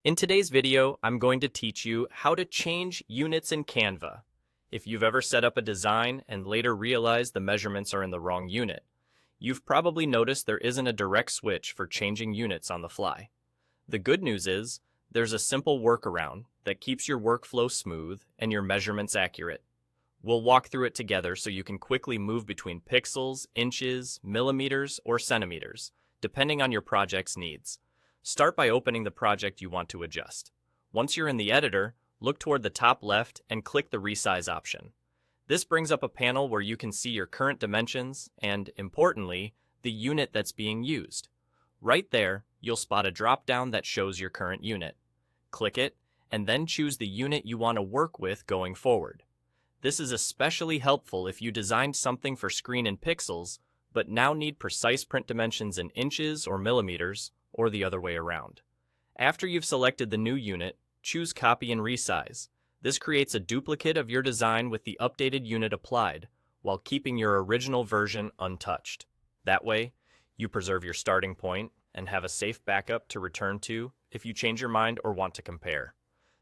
In today's video, I'm going to teach you how to change units in Canva. If you've ever set up a design and later realized the measurements are in the wrong unit, you've probably noticed there isn't a direct switch for changing units on the fly. The good news is, there's a simple workaround that keeps your workflow smooth and your measurements accurate. We'll walk through it together so you can quickly move between pixels, inches, millimeters, or centimeters, depending on your project's needs. Start by opening the project you want to adjust. Once you're in the editor, look toward the top left and click the resize option. This brings up a panel where you can see your current dimensions and, importantly, the unit that's being used. Right there, you'll spot a drop-down that shows your current unit. Click it, and then choose the unit you want to work with going forward. This is especially helpful if you designed something for screen in pixels, but now need precise print dimensions in inches or millimeters, or the other way around. After you've selected the new unit, choose Copy and Resize. This creates a duplicate of your design with the updated unit applied, while keeping your original version untouched. That way, you preserve your starting point and have a safe backup to return to if you change your mind or want to compare.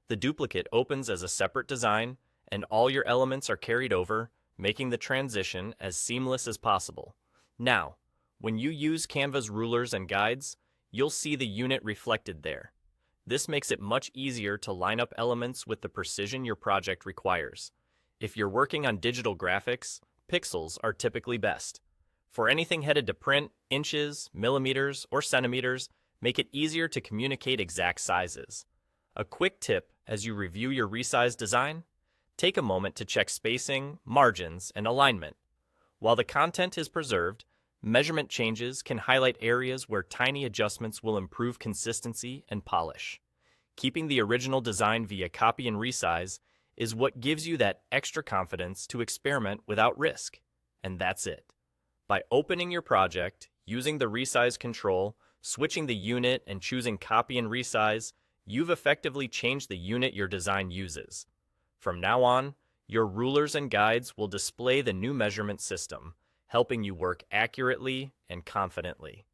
The duplicate opens as a separate design, and all your elements are carried over, making the transition as seamless as possible. Now, when you use Canva's rulers and guides, you'll see the unit reflected there. This makes it much easier to line up elements with the precision your project requires. If you're working on digital graphics, pixels are typically best. For anything headed to print, inches, millimeters, or centimeters make it easier to communicate exact sizes. A quick tip as you review your resized design: take a moment to check spacing, margins, and alignment. While the content is preserved, measurement changes can highlight areas where tiny adjustments will improve consistency and polish. Keeping the original design via copy and resize is what gives you that extra confidence to experiment without risk. And that's it. By opening your project, using the resize control, switching the unit, and choosing copy and resize, you've effectively changed the unit your design uses. From now on, your rulers and guides will display the new measurement system, helping you work accurately and confidently.